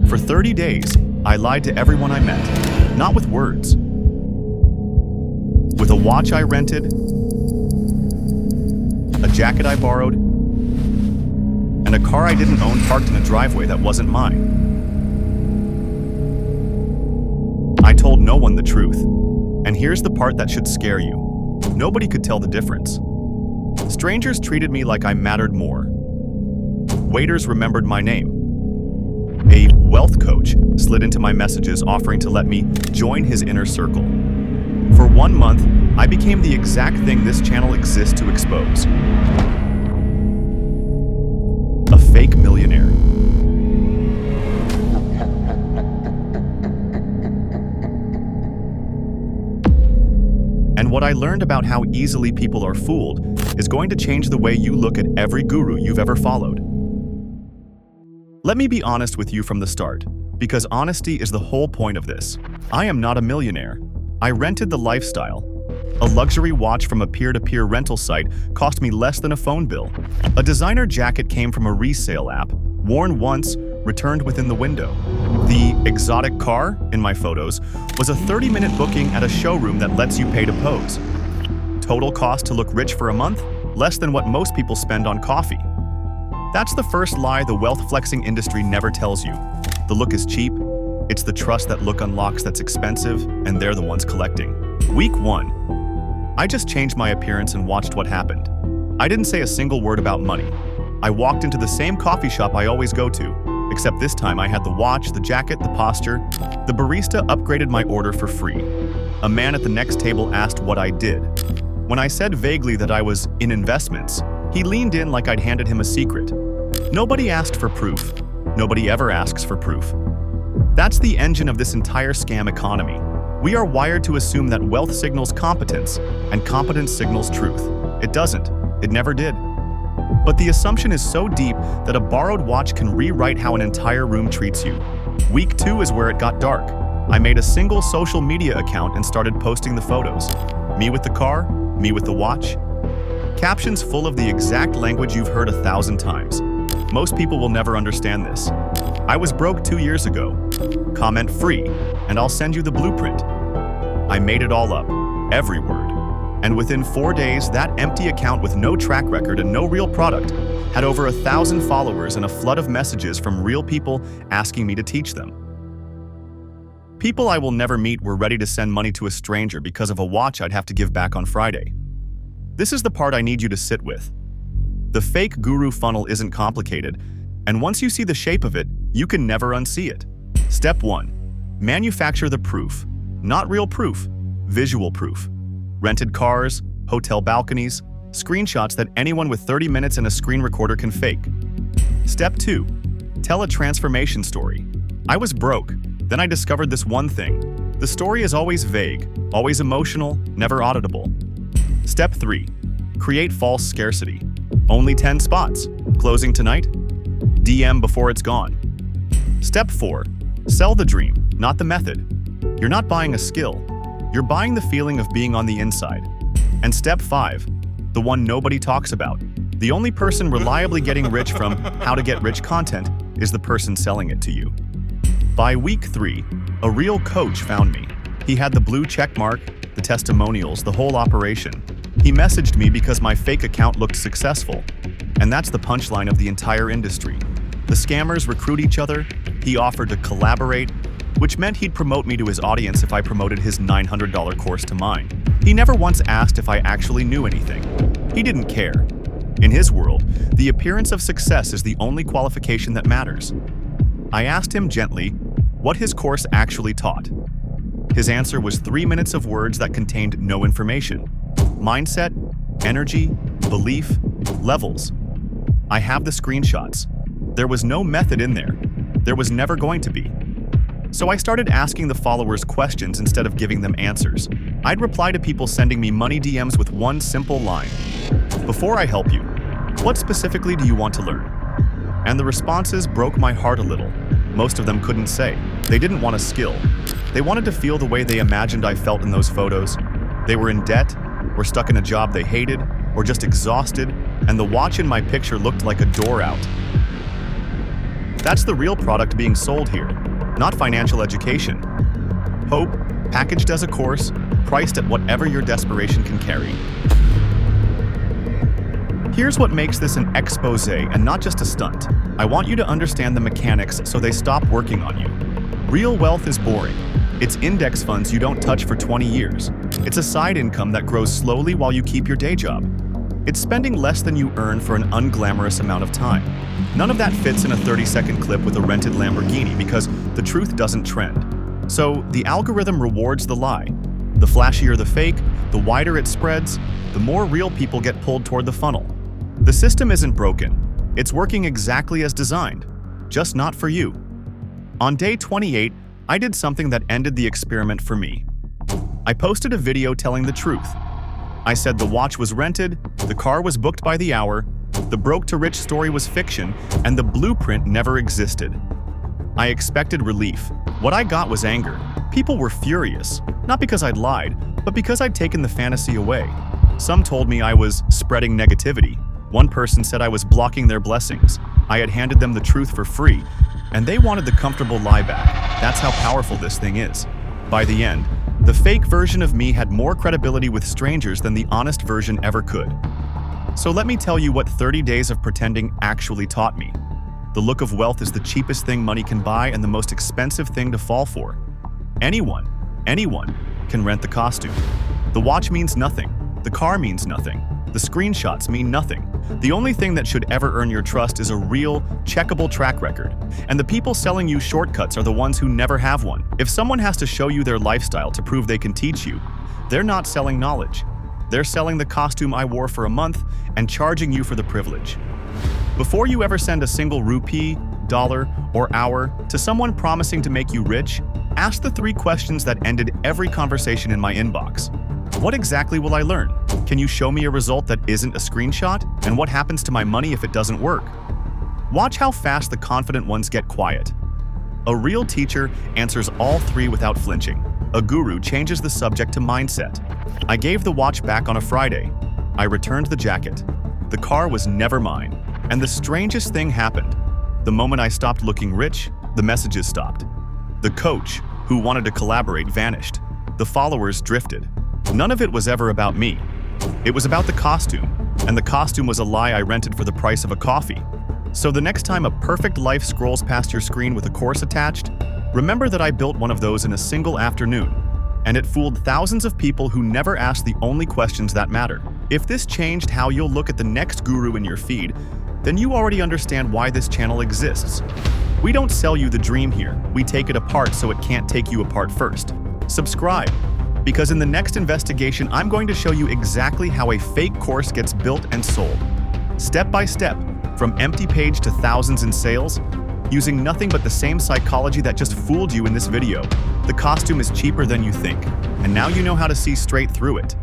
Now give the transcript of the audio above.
For 30 days, I lied to everyone I met, not with words. With a watch I rented, a jacket I borrowed, and a car I didn't own parked in a driveway that wasn't mine. I told no one the truth. And here's the part that should scare you. Nobody could tell the difference. Strangers treated me like I mattered more. Waiters remembered my name. A wealth coach slid into my messages offering to let me join his inner circle. For 1 month, I became the exact thing this channel exists to expose. A fake millionaire. And what I learned about how easily people are fooled is going to change the way you look at every guru you've ever followed. Let me be honest with you from the start, because honesty is the whole point of this. I am not a millionaire. I rented the lifestyle. A luxury watch from a peer-to-peer rental site cost me less than a phone bill. A designer jacket came from a resale app, worn once, returned within the window. The exotic car in my photos was a 30-minute booking at a showroom that lets you pay to pose. Total cost to look rich for a month? Less than what most people spend on coffee. That's the first lie the wealth flexing industry never tells you. The look is cheap. It's the trust that look unlocks that's expensive, and they're the ones collecting. Week 1. I just changed my appearance and watched what happened. I didn't say a single word about money. I walked into the same coffee shop I always go to, except this time I had the watch, the jacket, the posture. The barista upgraded my order for free. A man at the next table asked what I did. When I said vaguely that I was in investments, he leaned in like I'd handed him a secret. Nobody asked for proof. Nobody ever asks for proof. That's the engine of this entire scam economy. We are wired to assume that wealth signals competence, and competence signals truth. It doesn't. It never did. But the assumption is so deep that a borrowed watch can rewrite how an entire room treats you. Week 2 is where it got dark. I made a single social media account and started posting the photos. Me with the car, me with the watch. Captions full of the exact language you've heard 1,000 times. Most people will never understand this. I was broke 2 years ago. Comment free, and I'll send you the blueprint. I made it all up, every word. And within 4 days, that empty account with no track record and no real product had over 1,000 followers and a flood of messages from real people asking me to teach them. People I will never meet were ready to send money to a stranger because of a watch I'd have to give back on Friday. This is the part I need you to sit with. The fake guru funnel isn't complicated, and once you see the shape of it, you can never unsee it. Step 1. Manufacture the proof. Not real proof, visual proof. Rented cars, hotel balconies, screenshots that anyone with 30 minutes and a screen recorder can fake. Step 2. Tell a transformation story. I was broke, then I discovered this one thing. The story is always vague, always emotional, never auditable. Step 3. Create false scarcity. Only 10 spots. Closing tonight? DM before it's gone. Step 4. Sell the dream, not the method. You're not buying a skill. You're buying the feeling of being on the inside. And step 5. The one nobody talks about. The only person reliably getting rich from how to get rich content is the person selling it to you. By week 3, a real coach found me. He had the blue check mark, the testimonials, the whole operation. He messaged me because my fake account looked successful. And that's the punchline of the entire industry. The scammers recruit each other. He offered to collaborate, which meant he'd promote me to his audience if I promoted his $900 course to mine. He never once asked if I actually knew anything. He didn't care. In his world, the appearance of success is the only qualification that matters. I asked him gently what his course actually taught. His answer was 3 minutes of words that contained no information. Mindset, energy, belief, levels. I have the screenshots. There was no method in there. There was never going to be. So I started asking the followers questions instead of giving them answers. I'd reply to people sending me money DMs with one simple line. Before I help you, what specifically do you want to learn? And the responses broke my heart a little. Most of them couldn't say. They didn't want a skill. They wanted to feel the way they imagined I felt in those photos. They were in debt, were stuck in a job they hated, or just exhausted, and the watch in my picture looked like a door out. That's the real product being sold here, not financial education. Hope, packaged as a course, priced at whatever your desperation can carry. Here's what makes this an expose and not just a stunt. I want you to understand the mechanics so they stop working on you. Real wealth is boring. It's index funds you don't touch for 20 years. It's a side income that grows slowly while you keep your day job. It's spending less than you earn for an unglamorous amount of time. None of that fits in a 30-second clip with a rented Lamborghini because the truth doesn't trend. So the algorithm rewards the lie. The flashier the fake, the wider it spreads, the more real people get pulled toward the funnel. The system isn't broken. It's working exactly as designed, just not for you. On day 28, I did something that ended the experiment for me. I posted a video telling the truth. I said the watch was rented, the car was booked by the hour, the broke-to-rich story was fiction, and the blueprint never existed. I expected relief. What I got was anger. People were furious, not because I'd lied, but because I'd taken the fantasy away. Some told me I was spreading negativity. One person said I was blocking their blessings. I had handed them the truth for free, and they wanted the comfortable lie back. That's how powerful this thing is. By the end, the fake version of me had more credibility with strangers than the honest version ever could. So let me tell you what 30 days of pretending actually taught me. The look of wealth is the cheapest thing money can buy and the most expensive thing to fall for. Anyone can rent the costume. The watch means nothing. The car means nothing. The screenshots mean nothing. The only thing that should ever earn your trust is a real, checkable track record. And the people selling you shortcuts are the ones who never have one. If someone has to show you their lifestyle to prove they can teach you, they're not selling knowledge. They're selling the costume I wore for a month and charging you for the privilege. Before you ever send a single rupee, dollar, or hour to someone promising to make you rich, ask the 3 questions that ended every conversation in my inbox. What exactly will I learn? Can you show me a result that isn't a screenshot? And what happens to my money if it doesn't work? Watch how fast the confident ones get quiet. A real teacher answers all 3 without flinching. A guru changes the subject to mindset. I gave the watch back on a Friday. I returned the jacket. The car was never mine. And the strangest thing happened. The moment I stopped looking rich, the messages stopped. The coach, who wanted to collaborate, vanished. The followers drifted. None of it was ever about me. It was about the costume, and the costume was a lie I rented for the price of a coffee. So the next time a perfect life scrolls past your screen with a course attached, remember that I built one of those in a single afternoon, and it fooled thousands of people who never asked the only questions that matter. If this changed how you'll look at the next guru in your feed, then you already understand why this channel exists. We don't sell you the dream here, we take it apart so it can't take you apart first. Subscribe, because in the next investigation, I'm going to show you exactly how a fake course gets built and sold. Step by step, from empty page to thousands in sales, using nothing but the same psychology that just fooled you in this video. The costume is cheaper than you think, and now you know how to see straight through it.